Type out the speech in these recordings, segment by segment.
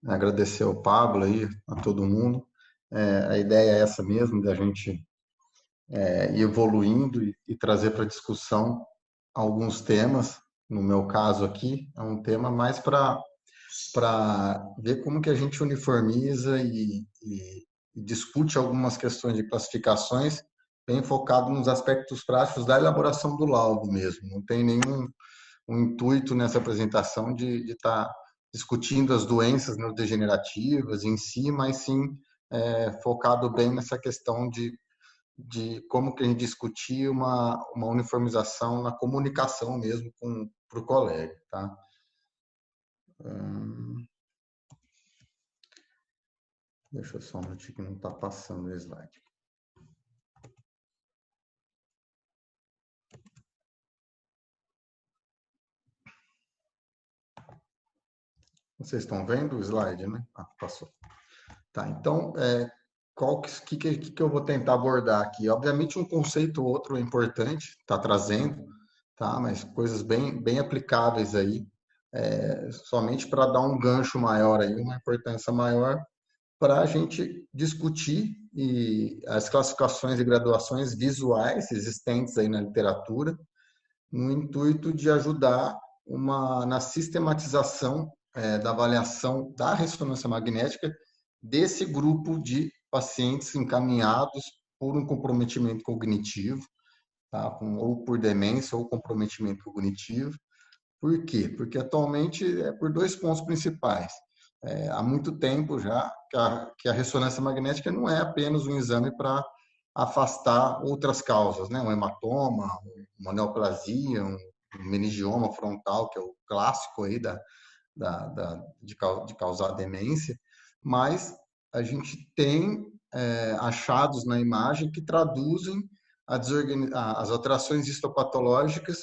Agradecer ao Pablo aí, a todo mundo. A ideia é essa mesmo, da gente ir evoluindo e trazer para discussão alguns temas. No meu caso aqui, é um tema mais para ver como que a gente uniformiza e discute algumas questões de classificações, bem focado nos aspectos práticos da elaboração do laudo mesmo. Não tem nenhum intuito nessa apresentação de estar discutindo as doenças neurodegenerativas em si, mas sim focado bem nessa questão de como que a gente discutir uma uniformização na comunicação mesmo para o colega, tá? Deixa eu só um minutinho que não está passando o slide. Vocês estão vendo o slide, né? Ah, passou. Tá, então, qual que eu vou tentar abordar aqui? Obviamente, um conceito ou outro é importante, está trazendo, tá? Mas coisas bem aplicáveis aí, somente para dar um gancho maior aí, uma importância maior para a gente discutir as classificações e graduações visuais existentes aí na literatura, no intuito de ajudar na sistematização da avaliação da ressonância magnética desse grupo de pacientes encaminhados por um comprometimento cognitivo, tá? Ou por demência ou comprometimento cognitivo. Por quê? Porque atualmente é por dois pontos principais. Há muito tempo já que a ressonância magnética não é apenas um exame para afastar outras causas, né? Um hematoma, uma neoplasia, um meningioma frontal, que é o clássico aí de causar demência, mas a gente tem achados na imagem que traduzem as alterações histopatológicas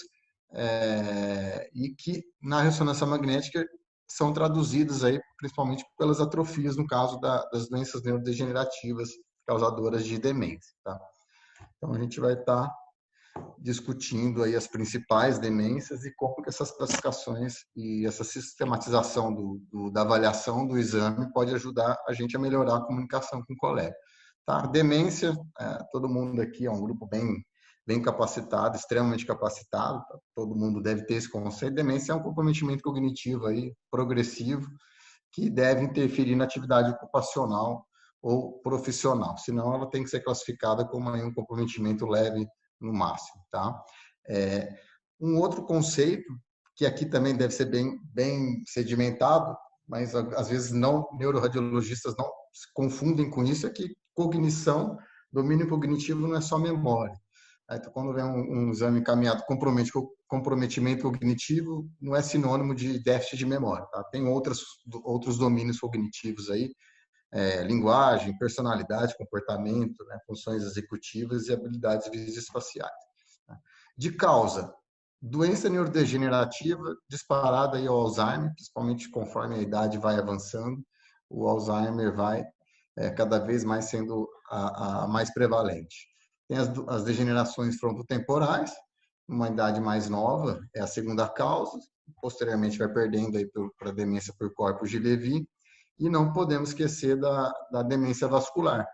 e que na ressonância magnética são traduzidas aí principalmente pelas atrofias, no caso das doenças neurodegenerativas causadoras de demência, tá? Então a gente vai estar discutindo aí as principais demências e como que essas classificações e essa sistematização da avaliação do exame pode ajudar a gente a melhorar a comunicação com o colega. Tá? Demência, todo mundo aqui é um grupo bem capacitado, extremamente capacitado, tá? Todo mundo deve ter esse conceito. Demência é um comprometimento cognitivo aí, progressivo, que deve interferir na atividade ocupacional ou profissional, senão ela tem que ser classificada como aí um comprometimento leve no máximo, tá? Um outro conceito que aqui também deve ser bem sedimentado, mas às vezes não neuroradiologistas não se confundem com isso, é que cognição, domínio cognitivo não é só memória. Então, quando vem um exame encaminhado comprometimento cognitivo, não é sinônimo de déficit de memória. Tá? Tem outros domínios cognitivos aí, linguagem, personalidade, comportamento, né, funções executivas e habilidades visoespaciais. Tá? De causa, doença neurodegenerativa disparada aí ao Alzheimer, principalmente conforme a idade vai avançando, o Alzheimer vai cada vez mais sendo a mais prevalente. Tem as degenerações frontotemporais, uma idade mais nova é a segunda causa, posteriormente vai perdendo aí para a demência por corpos de Levy, e não podemos esquecer da demência vascular.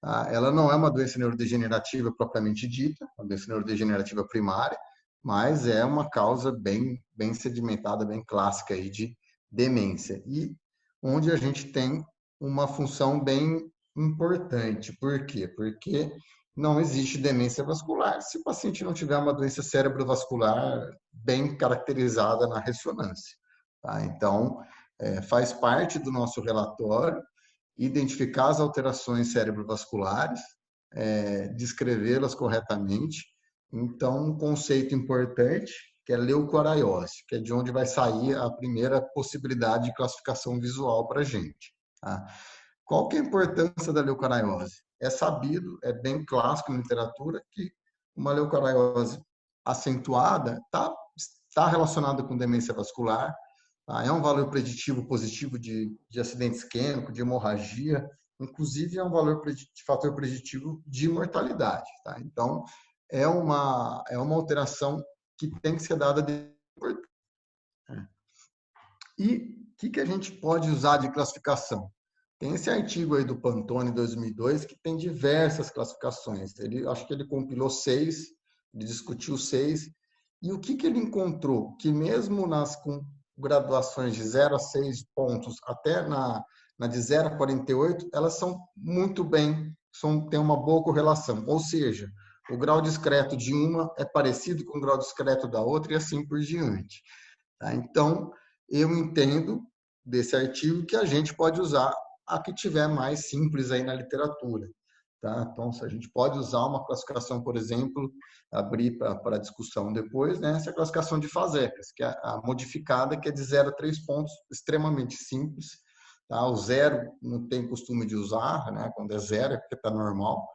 Tá? Ela não é uma doença neurodegenerativa propriamente dita, uma doença neurodegenerativa primária, mas é uma causa bem sedimentada, bem clássica aí de demência. E onde a gente tem uma função bem importante. Por quê? Porque não existe demência vascular se o paciente não tiver uma doença cerebrovascular bem caracterizada na ressonância. Tá? Então, faz parte do nosso relatório identificar as alterações cerebrovasculares, descrevê-las corretamente. Então, um conceito importante que é leucoraiose, que é de onde vai sair a primeira possibilidade de classificação visual para a gente. Tá? Qual que é a importância da leucoraiose? É sabido, é bem clássico na literatura, que uma leucoraiose acentuada está relacionada com demência vascular, tá? É um valor preditivo positivo de acidente isquêmico, de hemorragia, inclusive é um fator preditivo de mortalidade. Tá? Então, é uma alteração que tem que ser dada de... E que a gente pode usar de classificação? Tem esse artigo aí do Pantone, 2002, que tem diversas classificações. Acho que ele compilou 6, ele discutiu 6. E o que ele encontrou? Que mesmo com graduações de 0 a 6 pontos, até na de 0 a 48, elas são muito bem, têm uma boa correlação. Ou seja, o grau discreto de uma é parecido com o grau discreto da outra e assim por diante. Tá? Então, eu entendo desse artigo que a gente pode usar a que tiver mais simples aí na literatura. Tá? Então, se a gente pode usar uma classificação, por exemplo, abrir para discussão depois, né? Essa classificação de Fasecas, que é a modificada, que é de 0 a 3 pontos, extremamente simples. Tá? O 0 não tem costume de usar, né? Quando é 0 é porque está normal,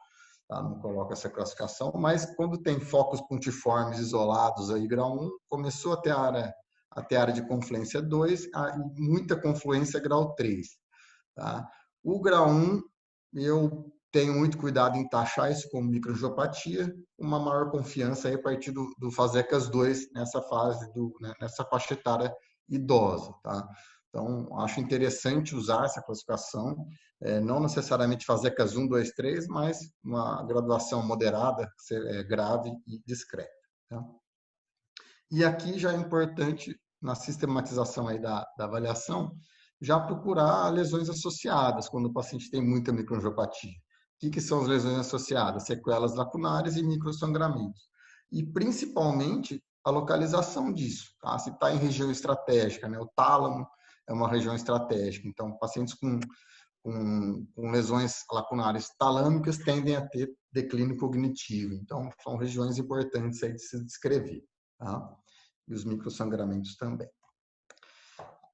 tá? Não coloca essa classificação, mas quando tem focos pontiformes isolados, aí grau 1, começou até a área de confluência 2, muita confluência grau 3. Tá? O grau 1, eu tenho muito cuidado em taxar isso como microangiopatia, uma maior confiança aí a partir do Fasecas 2 nessa fase, nessa faixa etária idosa. Tá? Então, acho interessante usar essa classificação, não necessariamente Fasecas 1, 2, 3, mas uma graduação moderada, grave e discreta. Tá? E aqui já é importante, na sistematização aí da avaliação, já procurar lesões associadas, quando o paciente tem muita microangiopatia. O que são as lesões associadas? Sequelas lacunares e microsangramentos. E, principalmente, a localização disso. Tá? Se está em região estratégica, né? O tálamo é uma região estratégica. Então, pacientes com lesões lacunares talâmicas tendem a ter declínio cognitivo. Então, são regiões importantes aí de se descrever. Tá? E os microsangramentos também.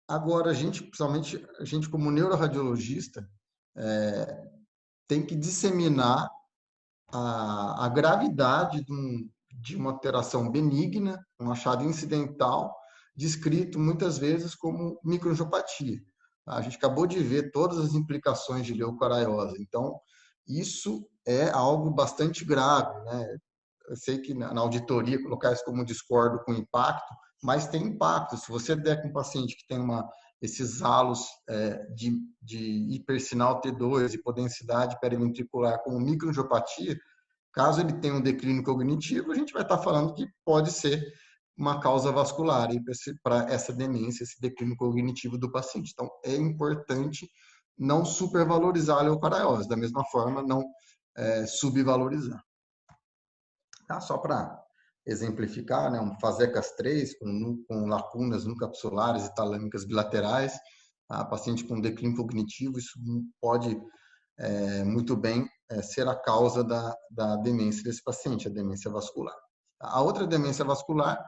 Agora, principalmente a gente como neuroradiologista, tem que disseminar a gravidade de uma alteração benigna, um achado incidental, descrito muitas vezes como microangiopatia. A gente acabou de ver todas as implicações de leucoraiose. Então, isso é algo bastante grave, né? Eu sei que na auditoria colocar isso como discordo com impacto, mas tem impacto. Se você der com um paciente que tem esses halos de hipersinal T2 e potencidade periventricular com microangiopatia, caso ele tenha um declínio cognitivo, a gente vai estar falando que pode ser uma causa vascular para essa demência, esse declínio cognitivo do paciente. Então, é importante não supervalorizar a leucoraiose, da mesma forma, não subvalorizar. Tá? Só para exemplificar, né? Um Fasecas 3 com lacunas nucleocapsulares e talâmicas bilaterais, tá? Paciente com declínio cognitivo, isso pode muito bem ser a causa da demência desse paciente, a demência vascular. A outra demência vascular,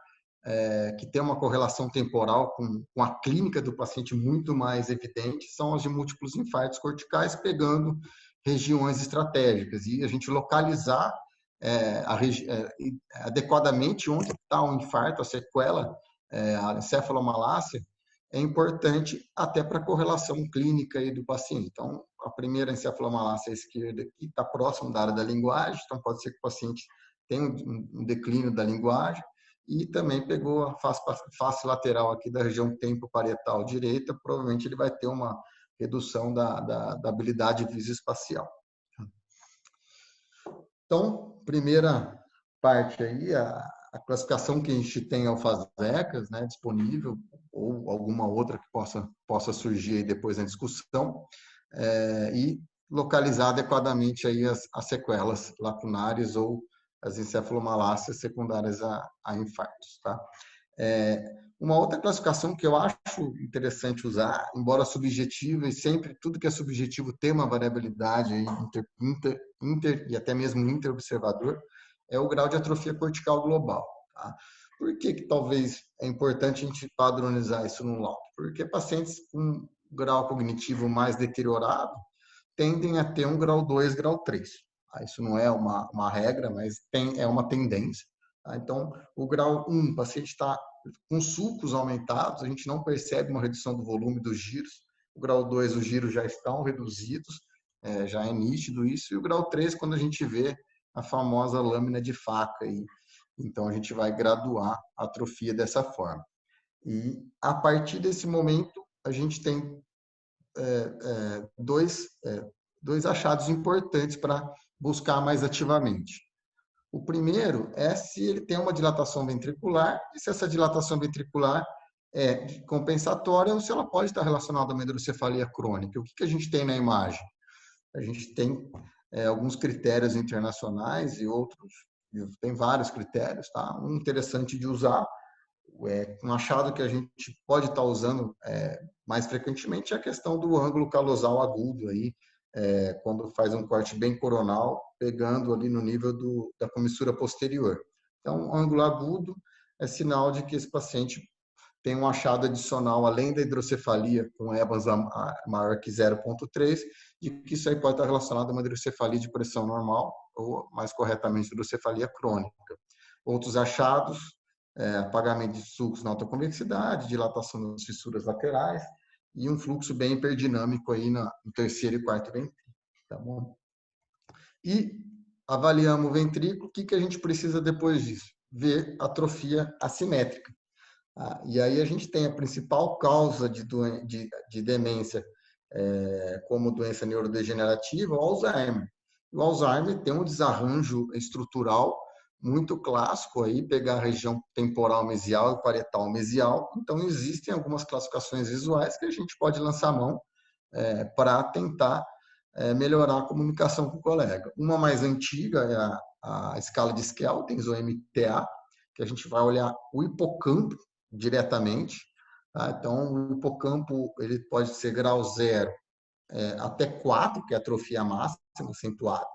que tem uma correlação temporal com a clínica do paciente muito mais evidente, são as de múltiplos infartos corticais, pegando regiões estratégicas e a gente localizar adequadamente onde está o infarto, a sequela, a encefalomalácia, é importante até para a correlação clínica aí do paciente. Então, a primeira encefalomalácia esquerda aqui está próximo da área da linguagem, então pode ser que o paciente tenha um declínio da linguagem e também pegou a face lateral aqui da região tempo-parietal direita, provavelmente ele vai ter uma redução da habilidade visoespacial. Então, primeira parte aí, a classificação que a gente tem ao Fasecas, né, disponível, ou alguma outra que possa surgir aí depois na discussão, e localizar adequadamente aí as sequelas lacunares ou as encefalomalácias secundárias a infartos. Tá? Uma outra classificação que eu acho interessante usar, embora subjetiva, e sempre tudo que é subjetivo tem uma variabilidade aí inter e até mesmo interobservador, é o grau de atrofia cortical global. Tá? Por que talvez é importante a gente padronizar isso no laudo? Porque pacientes com grau cognitivo mais deteriorado tendem a ter um grau 2, grau 3. Tá? Isso não é uma regra, mas é uma tendência. Tá? Então, o grau 1, o paciente está com sulcos aumentados, a gente não percebe uma redução do volume dos giros. O grau 2, os giros já estão reduzidos, já é nítido isso. E o grau 3, quando a gente vê a famosa lâmina de faca. Então, a gente vai graduar a atrofia dessa forma. E, a partir desse momento, a gente tem dois achados importantes para buscar mais ativamente. O primeiro é se ele tem uma dilatação ventricular e se essa dilatação ventricular é compensatória ou se ela pode estar relacionada a uma hidrocefalia crônica. O que a gente tem na imagem? A gente tem alguns critérios internacionais e outros, tem vários critérios, tá? Um interessante de usar, um achado que a gente pode estar usando mais frequentemente é a questão do ângulo calosal agudo aí, quando faz um corte bem coronal, pegando ali no nível da comissura posterior. Então, ângulo agudo é sinal de que esse paciente tem um achado adicional, além da hidrocefalia, com Evans maior que 0,3, de que isso aí pode estar relacionado a uma hidrocefalia de pressão normal, ou, mais corretamente, hidrocefalia crônica. Outros achados, apagamento de sulcos na alta convexidade, dilatação das fissuras laterais, e um fluxo bem hiperdinâmico aí no terceiro e quarto ventrículo, tá bom? E avaliamos o ventrículo, o que a gente precisa depois disso? Ver atrofia assimétrica. E aí a gente tem a principal causa de demência como doença neurodegenerativa, o Alzheimer. O Alzheimer tem um desarranjo estrutural muito clássico aí, pegar a região temporal mesial e parietal mesial. Então, existem algumas classificações visuais que a gente pode lançar mão para tentar melhorar a comunicação com o colega. Uma mais antiga é a escala de Skeltens, ou MTA, que a gente vai olhar o hipocampo diretamente. Tá? Então, o hipocampo ele pode ser grau 0 até 4, que é a atrofia máxima acentuada.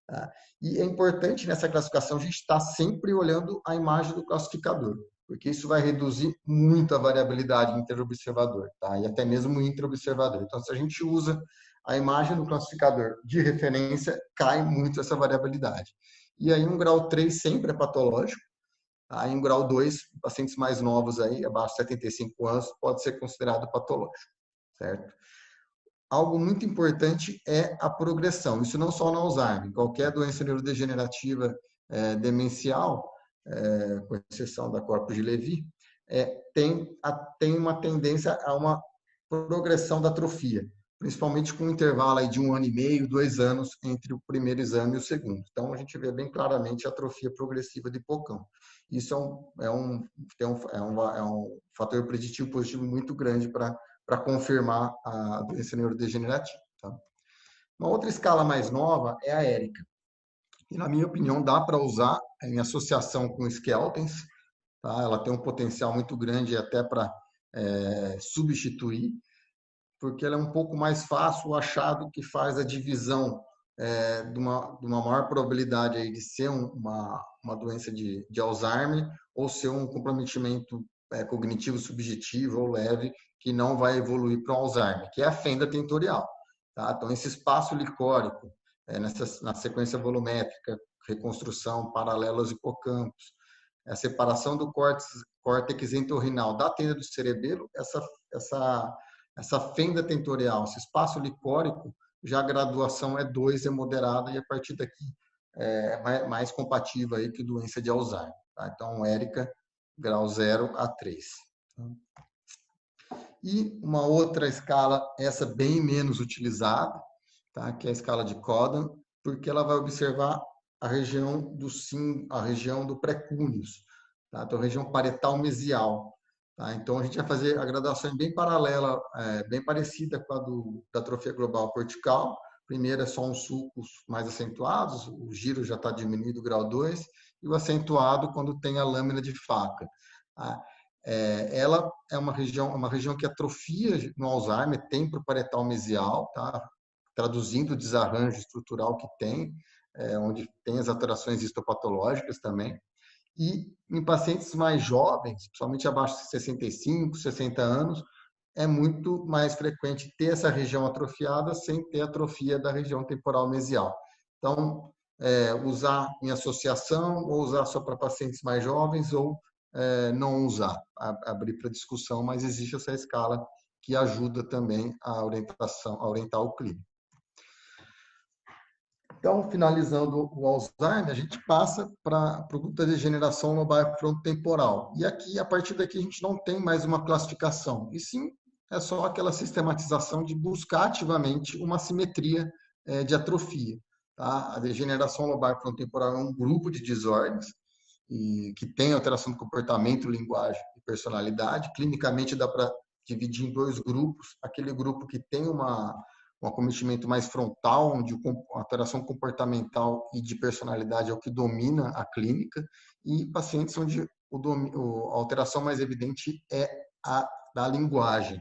Tá? E é importante nessa classificação a gente estar sempre olhando a imagem do classificador, porque isso vai reduzir muito a variabilidade interobservador, tá? E até mesmo o intraobservador. Então, se a gente usa a imagem do classificador de referência, cai muito essa variabilidade. E aí, um grau 3 sempre é patológico. Aí, em grau 2, pacientes mais novos, aí, abaixo de 75 anos, pode ser considerado patológico, certo? Algo muito importante é a progressão. Isso não só no Alzheimer, qualquer doença neurodegenerativa demencial, com exceção da corpus de Levy, tem uma tendência a uma progressão da atrofia, principalmente com um intervalo aí de 1 ano e meio, 2 anos entre o primeiro exame e o segundo. Então, a gente vê bem claramente a atrofia progressiva do hipocampo. Isso é um fator preditivo positivo muito grande para confirmar a doença neurodegenerativa. Tá? Uma outra escala mais nova é a ERICA. E, na minha opinião, dá para usar em associação com Skeltens. Tá? Ela tem um potencial muito grande até para substituir, porque ela é um pouco mais fácil o achado que faz a divisão de uma maior probabilidade aí de ser uma doença de Alzheimer ou ser um comprometimento cognitivo subjetivo ou leve que não vai evoluir para o Alzheimer, que é a fenda tentorial. Tá? Então, esse espaço licórico, na sequência volumétrica, reconstrução paralela aos hipocampos, a separação do córtex entorrinal da tenda do cerebelo, essa fenda tentorial, esse espaço licórico, já a graduação é 2, é moderada, e a partir daqui é mais compatível aí que doença de Alzheimer. Tá? Então, ERICA, grau 0 a 3. E uma outra escala, essa bem menos utilizada, tá? Que é a escala de Codan, porque ela vai observar a região do pré-cúneus, tá? Então, a região parietal mesial. Tá? Então, a gente vai fazer a graduação bem paralela, bem parecida com a da atrofia global cortical. Primeiro é só uns sulcos mais acentuados, o giro já está diminuído, grau 2, e o acentuado quando tem a lâmina de faca. Tá? Ela é uma região que atrofia no Alzheimer, tempro parietal mesial, tá? Traduzindo o desarranjo estrutural que tem, onde tem as alterações histopatológicas também. E em pacientes mais jovens, principalmente abaixo de 65, 60 anos, é muito mais frequente ter essa região atrofiada sem ter atrofia da região temporal mesial. Então, usar em associação ou usar só para pacientes mais jovens ou não usar, abrir para discussão, mas existe essa escala que ajuda também a orientar o clínico. Então, finalizando o Alzheimer, a gente passa para a degeneração lobar frontotemporal. E aqui, a partir daqui, a gente não tem mais uma classificação, e sim é só aquela sistematização de buscar ativamente uma simetria de atrofia. Tá? A degeneração lobar frontotemporal é um grupo de desordens e que tem alteração do comportamento, linguagem e personalidade. Clinicamente dá para dividir em dois grupos. Aquele grupo que tem um acometimento mais frontal, onde a alteração comportamental e de personalidade é o que domina a clínica, e pacientes onde a alteração mais evidente é a da linguagem.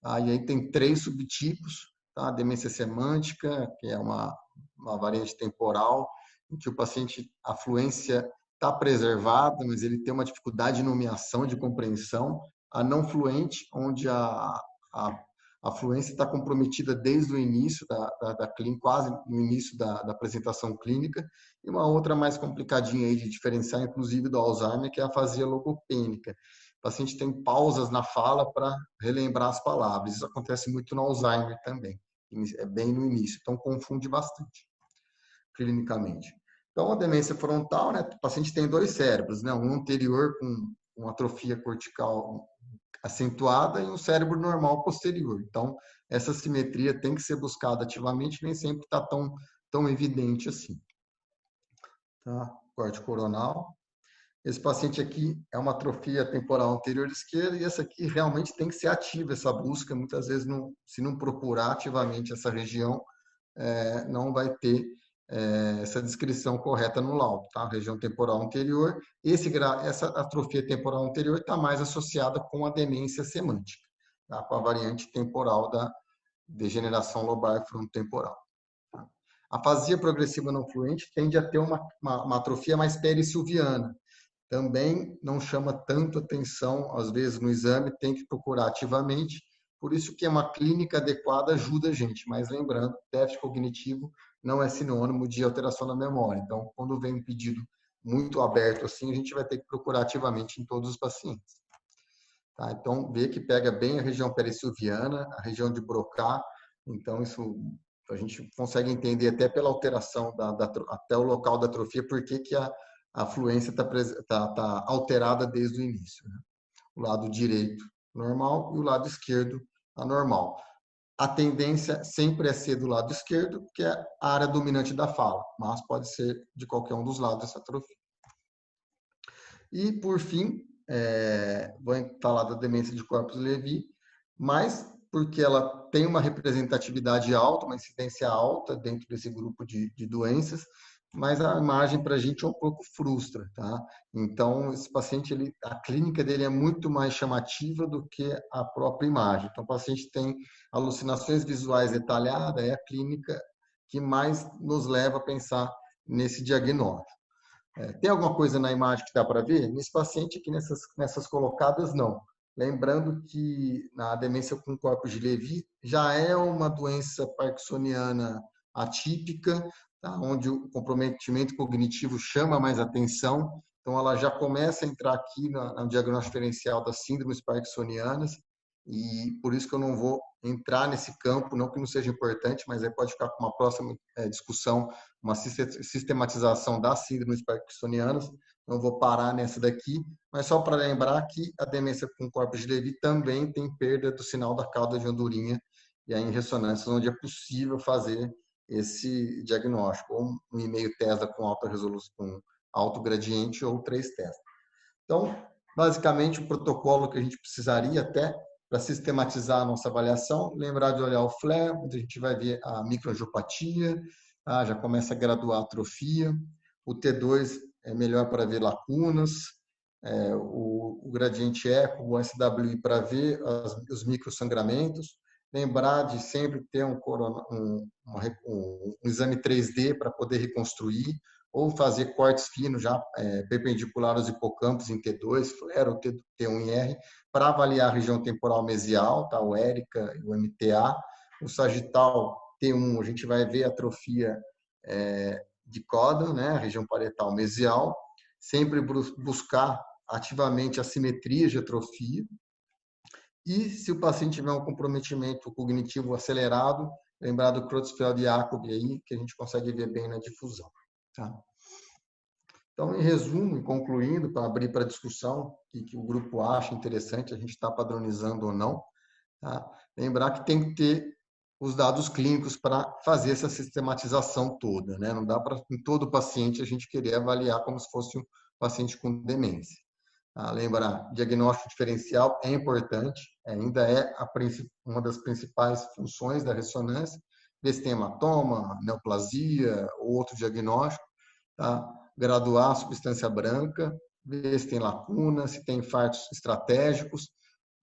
Tá? E aí tem 3 subtipos, tá? Demência semântica, que é uma variante temporal, em que o paciente, a fluência está preservada, mas ele tem uma dificuldade de nomeação, de compreensão. A não fluente, onde a fluência está comprometida desde o início da clínica, quase no início da apresentação clínica, e uma outra mais complicadinha aí de diferenciar, inclusive do Alzheimer, que é a afasia logopênica. O paciente tem pausas na fala para relembrar as palavras. Isso acontece muito no Alzheimer também, é bem no início, então confunde bastante clinicamente. Então, a demência frontal, né, o paciente tem 2 cérebros, né, um anterior com atrofia cortical acentuada e um cérebro normal posterior. Então, essa simetria tem que ser buscada ativamente, nem sempre está tão evidente assim. Tá? Corte coronal. Esse paciente aqui é uma atrofia temporal anterior esquerda e essa aqui realmente tem que ser ativa, essa busca. Muitas vezes, se não procurar ativamente essa região, não vai ter essa descrição correta no laudo, tá? Região temporal anterior. Essa atrofia temporal anterior está mais associada com a demência semântica, tá? Com a variante temporal da degeneração lobar frontotemporal. Tá? A afasia progressiva não fluente tende a ter uma atrofia mais perissilviana. Também não chama tanto atenção, às vezes no exame tem que procurar ativamente, por isso que uma clínica adequada ajuda a gente, mas lembrando, déficit cognitivo não é sinônimo de alteração da memória. Então, quando vem um pedido muito aberto assim, a gente vai ter que procurar ativamente em todos os pacientes. Tá? Então, vê que pega bem a região perissilviana, a região de Broca, então isso a gente consegue entender até pela alteração até o local da atrofia, por que a fluência tá alterada desde o início. Né? O lado direito normal e o lado esquerdo anormal. A tendência sempre é ser do lado esquerdo, que é a área dominante da fala, mas pode ser de qualquer um dos lados dessa atrofia. E, por fim, vou falar da demência de Corpus-Levy, mas porque ela tem uma representatividade alta, uma incidência alta dentro desse grupo de doenças, mas a imagem para a gente é um pouco frustra, tá? Então, esse paciente, a clínica dele é muito mais chamativa do que a própria imagem. Então, o paciente tem alucinações visuais detalhadas, é a clínica que mais nos leva a pensar nesse diagnóstico. Tem alguma coisa na imagem que dá para ver? Nesse paciente aqui, nessas colocadas, não. Lembrando que na demência com corpos de Levy já é uma doença parkinsoniana atípica, tá? Onde o comprometimento cognitivo chama mais atenção. Então, ela já começa a entrar aqui no diagnóstico diferencial das síndromes parkinsonianas, e por isso que eu não vou entrar nesse campo, não que não seja importante, mas aí pode ficar com uma próxima discussão, uma sistematização das síndromes parkinsonianas. Não vou parar nessa daqui, mas só para lembrar que a demência com corpos de Levy também tem perda do sinal da cauda de andorinha, e aí em ressonâncias onde é possível fazer esse diagnóstico, ou um e-mail TESA com alta resolução, com alto gradiente, ou 3 TESA. Então, basicamente, o protocolo que a gente precisaria até para sistematizar a nossa avaliação, lembrar de olhar o FLE, onde a gente vai ver a microangiopatia, tá? Já começa a graduar a atrofia. O T2 é melhor para ver lacunas, o gradiente eco, o SWI para ver os microsangramentos. Lembrar de sempre ter um exame 3D para poder reconstruir, ou fazer cortes finos já perpendicular aos hipocampos em T2, FLER ou T1R, para avaliar a região temporal mesial, tá? O ERICA e o MTA. O sagital T1, a gente vai ver a atrofia de Códan, né? A região parietal mesial. Sempre buscar ativamente a simetria de atrofia. E se o paciente tiver um comprometimento cognitivo acelerado, lembrar do Creutzfeldt Jakob aí, que a gente consegue ver bem na difusão. Tá? Então, em resumo, e concluindo, para abrir para discussão, que o grupo acha interessante, a gente está padronizando ou não, Tá? Lembrar que tem que ter os dados clínicos para fazer essa sistematização toda, né? Não dá para em todo paciente a gente querer avaliar como se fosse um paciente com demência. Tá? Lembrar, diagnóstico diferencial é importante, ainda é uma das principais funções da ressonância, ver se tem hematoma, neoplasia ou outro diagnóstico, tá? Graduar a substância branca, ver se tem lacuna, se tem infartos estratégicos,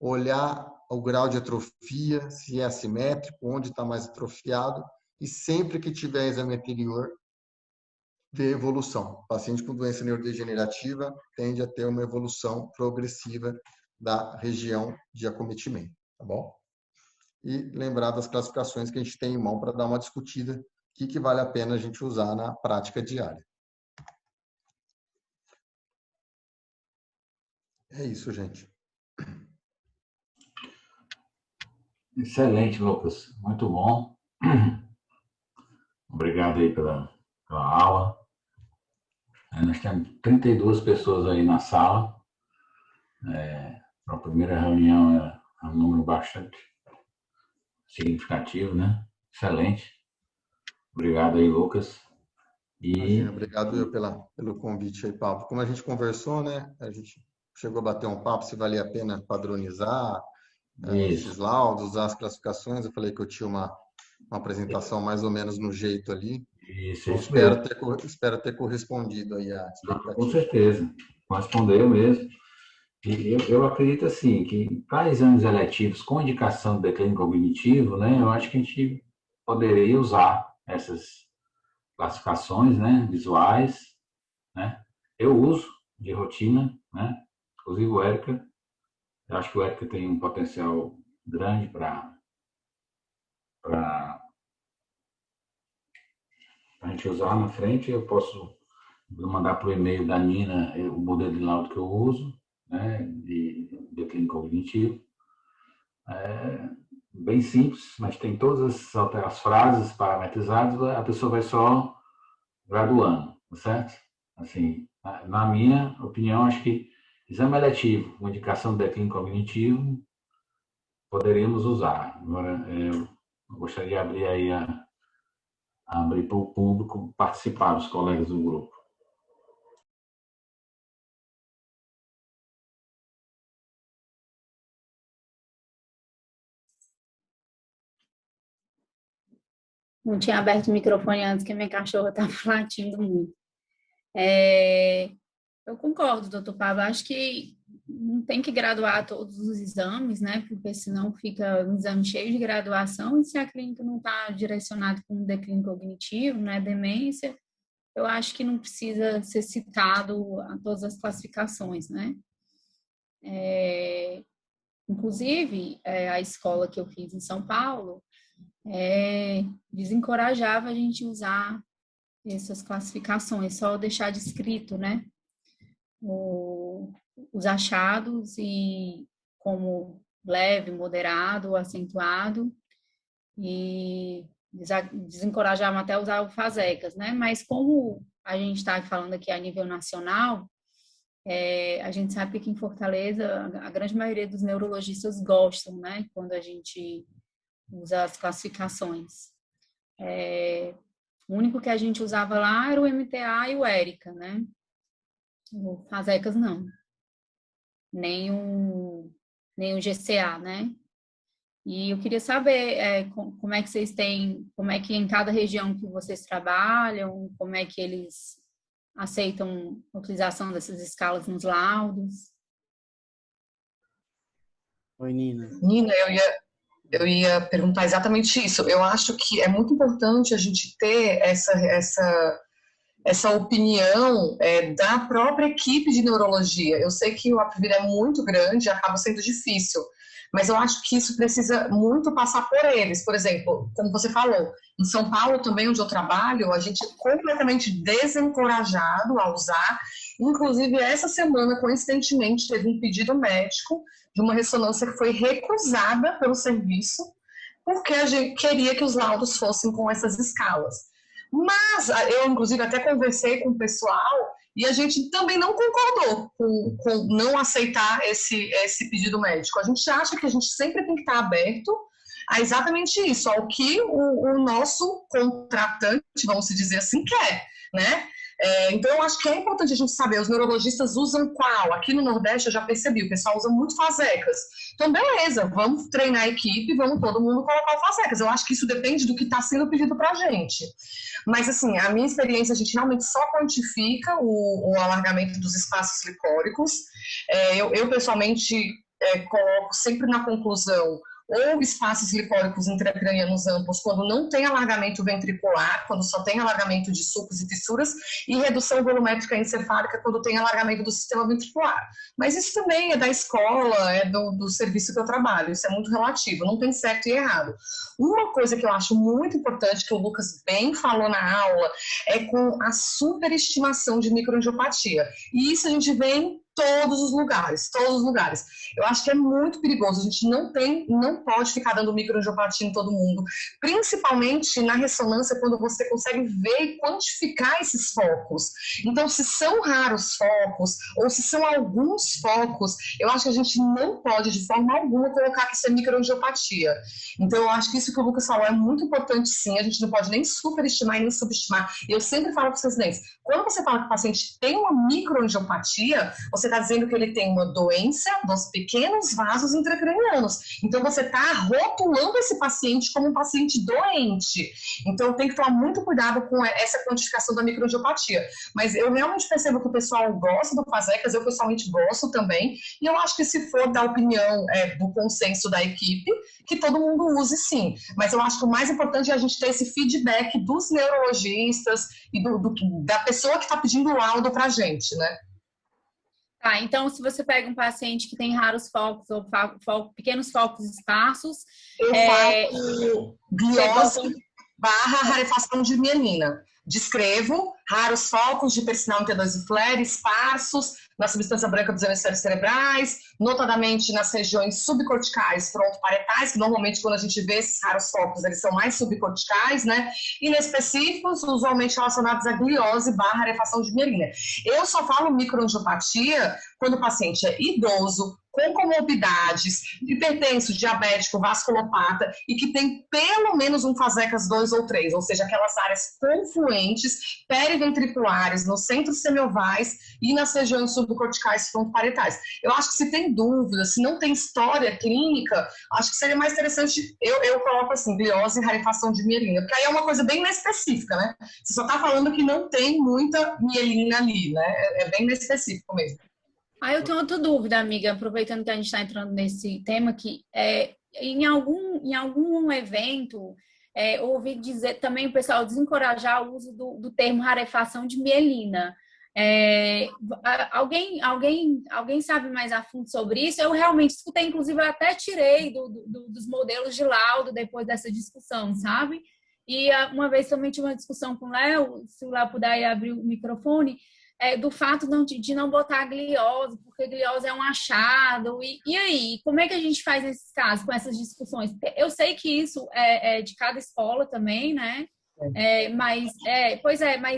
olhar o grau de atrofia, se é assimétrico, onde está mais atrofiado, e sempre que tiver exame anterior, ver evolução. O paciente com doença neurodegenerativa tende a ter uma evolução progressiva da região de acometimento, tá bom? E lembrar das classificações que a gente tem em mão para dar uma discutida, o que vale a pena a gente usar na prática diária. É isso, gente. Excelente, Lucas. Muito bom. Obrigado aí pela aula. Nós temos 32 pessoas aí na sala. Para a primeira reunião é um número bastante significativo, né? Excelente. Obrigado aí, Lucas. Imagina, obrigado eu pelo convite aí, Pablo. Como a gente conversou, né? A gente chegou a bater um papo se valia a pena padronizar esses laudos, usar as classificações. Eu falei que eu tinha uma apresentação mais ou menos no jeito ali. Isso, Então, isso mesmo. espero ter correspondido aí à expectativa. Com certeza. Correspondeu mesmo. E eu acredito assim, que para exames eletivos com indicação de declínio cognitivo, né, eu acho que a gente poderia usar essas classificações, né, visuais, né? Eu uso de rotina, né? Inclusive o ERICA. Eu acho que o ERICA tem um potencial grande para a gente usar na frente. Eu posso mandar para o e-mail da Nina o modelo de laudo que eu uso, né, de declínio cognitivo. É bem simples, mas tem todas as frases parametrizadas, a pessoa vai só graduando, certo? Assim, na minha opinião, acho que exame eletivo, uma indicação de declínio cognitivo, poderíamos usar. Agora, eu gostaria de abrir aí abrir para o público participar, os colegas do grupo. Não tinha aberto o microfone antes, que a minha cachorra estava latindo muito. Eu concordo, doutor Pablo. Acho que não tem que graduar todos os exames, né? Porque senão fica um exame cheio de graduação, e se a clínica não está direcionada com um declínio cognitivo, né? Demência, eu acho que não precisa ser citado a todas as classificações, né? Inclusive, a escola que eu fiz em São Paulo desencorajava a gente usar essas classificações, só deixar descrito, né? Os achados e como leve, moderado, acentuado, e desencorajavam até usar o FASECAS, né? Mas como a gente está falando aqui a nível nacional, a gente sabe que aqui em Fortaleza a grande maioria dos neurologistas gostam, né? Quando a gente usa as classificações. O único que a gente usava lá era o MTA e o ERICA, né? O FASECAS não. Nem o GCA, né? E eu queria saber como é que vocês têm, como é que em cada região que vocês trabalham, como é que eles aceitam a utilização dessas escalas nos laudos. Oi, Nina. Nina, eu ia perguntar exatamente isso. Eu acho que é muito importante a gente ter essa opinião da própria equipe de neurologia. Eu sei que o Apvir é muito grande, acaba sendo difícil, mas eu acho que isso precisa muito passar por eles. Por exemplo, como você falou, em São Paulo também, onde eu trabalho, a gente é completamente desencorajado a usar. Inclusive, essa semana, coincidentemente, teve um pedido médico de uma ressonância que foi recusada pelo serviço, porque a gente queria que os laudos fossem com essas escalas. Mas eu, inclusive, até conversei com o pessoal E a gente também não concordou com não aceitar esse pedido médico. A gente acha que a gente sempre tem que estar aberto a exatamente isso, ao que o nosso contratante, vamos dizer assim, quer, né? Então, eu acho que é importante a gente saber, os neurologistas usam qual? Aqui no Nordeste, eu já percebi, o pessoal usa muito fasecas. Então, beleza, vamos treinar a equipe, vamos todo mundo colocar o fasecas. Eu acho que isso depende do que está sendo pedido para a gente. Mas, assim, a minha experiência, a gente realmente só quantifica o alargamento dos espaços licóricos. Eu pessoalmente, coloco sempre na conclusão ou espaços licóricos intracranianos amplos quando não tem alargamento ventricular, quando só tem alargamento de sulcos e fissuras, e redução volumétrica encefálica quando tem alargamento do sistema ventricular. Mas isso também é da escola, é do serviço que eu trabalho, isso é muito relativo, não tem certo e errado. Uma coisa que eu acho muito importante, que o Lucas bem falou na aula, é com a superestimação de microangiopatia. E isso a gente vê em todos os lugares, todos os lugares. Eu acho que é muito perigoso, a gente não pode ficar dando microangiopatia em todo mundo, principalmente na ressonância, quando você consegue ver e quantificar esses focos. Então, se são raros focos, ou se são alguns focos, eu acho que a gente não pode, de forma alguma, colocar que isso é microangiopatia. Então, eu acho que isso que o Lucas falou é muito importante, sim, a gente não pode nem superestimar e nem subestimar. E eu sempre falo para os residentes, quando você fala que o paciente tem uma microangiopatia, você está dizendo que ele tem uma doença dos pequenos vasos intracranianos. Então, você está rotulando esse paciente como um paciente doente. Então, tem que tomar muito cuidado com essa quantificação da microangiopatia. Mas eu realmente percebo que o pessoal gosta do fasecas, eu pessoalmente gosto também, e eu acho que se for da opinião do consenso da equipe, que todo mundo use sim. Mas eu acho que o mais importante é a gente ter esse feedback dos neurologistas e da pessoa que está pedindo o laudo para a gente, né? Tá, então se você pega um paciente que tem raros focos ou pequenos focos esparsos, eu faço gliose barra rarefação de mielina. Descrevo raros focos de persinal T2 e flare esparsos na substância branca dos hemisférios cerebrais, notadamente nas regiões subcorticais, frontoparetais, que normalmente quando a gente vê esses raros focos, eles são mais subcorticais, né? Inespecíficos, usualmente relacionados à gliose barra rarefação de mielina. Eu só falo microangiopatia quando o paciente é idoso, com comorbidades, hipertenso, diabético, vasculopata e que tem pelo menos um fasecas 2 ou 3, ou seja, aquelas áreas confluentes, periventriculares, nos centros semiovais e nas regiões subcorticais frontoparetais. Eu acho que se tem dúvida, se não tem história clínica, acho que seria mais interessante, eu coloco assim, gliose e rarefação de mielina, porque aí é uma coisa bem mais específica, né? Você só está falando que não tem muita mielina ali, né? É bem mais específico mesmo. Eu tenho outra dúvida, amiga, aproveitando que a gente está entrando nesse tema, que em algum evento, ouvi dizer também o pessoal desencorajar o uso do termo rarefação de mielina. Alguém sabe mais a fundo sobre isso? Eu realmente escutei, inclusive, eu até tirei dos modelos de laudo depois dessa discussão, sabe? E uma vez também tive uma discussão com o Léo, se o Léo puder abrir o microfone, do fato de não botar gliose, porque gliose é um achado. E aí, como é que a gente faz nesses casos, com essas discussões? Eu sei que isso é de cada escola também, né? Mas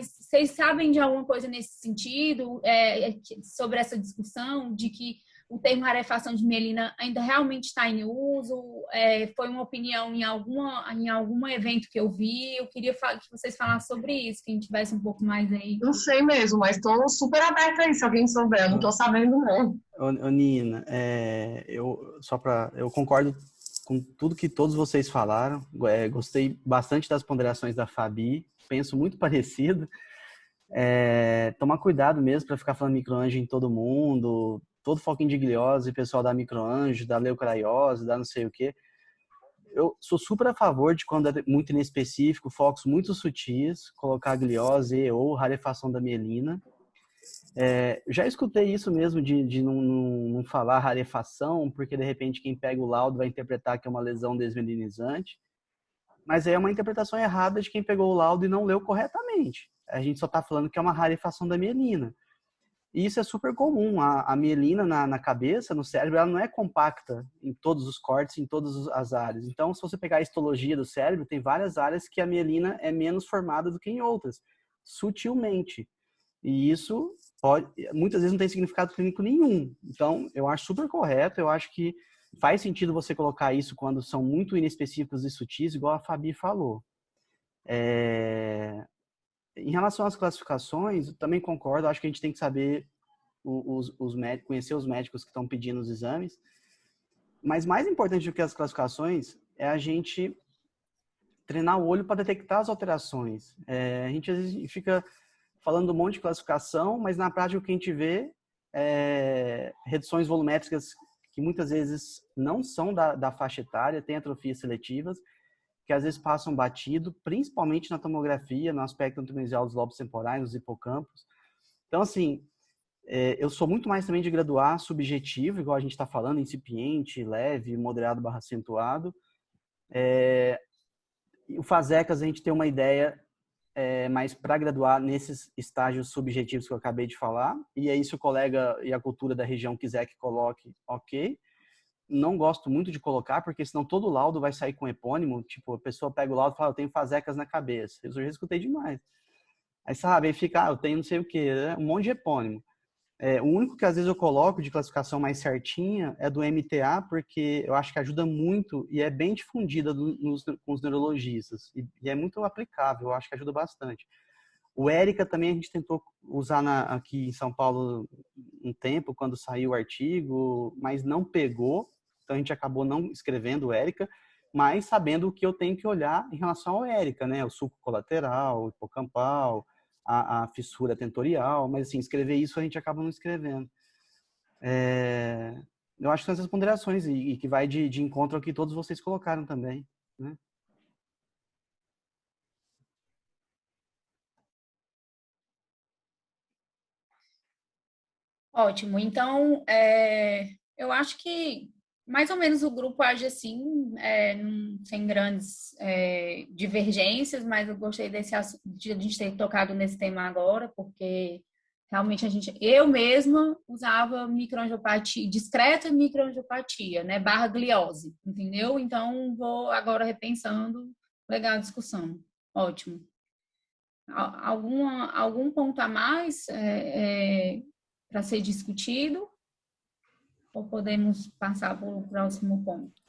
vocês sabem de alguma coisa nesse sentido, sobre essa discussão de que o termo rarefação de mielina ainda realmente está em uso? Foi uma opinião em algum evento que eu vi. Eu queria que vocês falassem sobre isso, quem tivesse um pouco mais aí. Não sei mesmo, mas estou super aberta aí, se alguém souber. Não estou sabendo, não. Nina, eu concordo com tudo que todos vocês falaram. Gostei bastante das ponderações da Fabi. Penso muito parecido. Tomar cuidado mesmo para ficar falando microanjo em todo mundo. Todo foquinho de gliose, pessoal da microanjo, da leucraiose, da não sei o quê. Eu sou super a favor de, quando é muito inespecífico, focos muito sutis, colocar gliose ou rarefação da mielina. Já escutei isso mesmo de não falar rarefação, porque de repente quem pega o laudo vai interpretar que é uma lesão desmielinizante. Mas é uma interpretação errada de quem pegou o laudo e não leu corretamente. A gente só está falando que é uma rarefação da mielina. E isso é super comum. A mielina na cabeça, no cérebro, ela não é compacta em todos os cortes, em todas as áreas. Então, se você pegar a histologia do cérebro, tem várias áreas que a mielina é menos formada do que em outras, sutilmente. E isso muitas vezes não tem significado clínico nenhum. Então, eu acho super correto, eu acho que faz sentido você colocar isso quando são muito inespecíficos e sutis, igual a Fabi falou. Em relação às classificações, eu também concordo, acho que a gente tem que saber conhecer os médicos que estão pedindo os exames, mas mais importante do que as classificações é a gente treinar o olho para detectar as alterações. A gente às vezes fica falando um monte de classificação, mas na prática o que a gente vê é reduções volumétricas que muitas vezes não são da faixa etária, tem atrofias seletivas, que às vezes passam batido, principalmente na tomografia, no aspecto antemensial dos lobos temporais, nos hipocampos. Então, assim, eu sou muito mais também de graduar subjetivo, igual a gente está falando, incipiente, leve, moderado / acentuado. O FASECAS a gente tem uma ideia mas para graduar nesses estágios subjetivos que eu acabei de falar, e aí se o colega e a cultura da região quiser que coloque, ok. Não gosto muito de colocar, porque senão todo laudo vai sair com epônimo, tipo, a pessoa pega o laudo e fala, eu tenho FASECAS na cabeça. Eu já escutei demais. Aí sabe, aí fica, eu tenho não sei o quê, né? Um monte de epônimo. O único que às vezes eu coloco de classificação mais certinha é do MTA, porque eu acho que ajuda muito e é bem difundida com os neurologistas. E é muito aplicável, eu acho que ajuda bastante. O ERICA também a gente tentou usar aqui em São Paulo um tempo, quando saiu o artigo, mas não pegou. Então a gente acabou não escrevendo o ERICA, mas sabendo o que eu tenho que olhar em relação ao ERICA, né? O sulco colateral, o hipocampal, a fissura tentorial, mas assim, escrever isso a gente acaba não escrevendo. Eu acho que são essas ponderações e que vai de encontro ao que todos vocês colocaram também, né? Ótimo. Então, eu acho que mais ou menos o grupo age assim, sem grandes divergências, mas eu gostei de a gente ter tocado nesse tema agora, porque realmente eu mesma usava microangiopatia, discreta microangiopatia, né, barra gliose, entendeu? Então, vou agora repensando, legal a discussão. Ótimo. Algum ponto a mais para ser discutido? Ou podemos passar para o próximo ponto?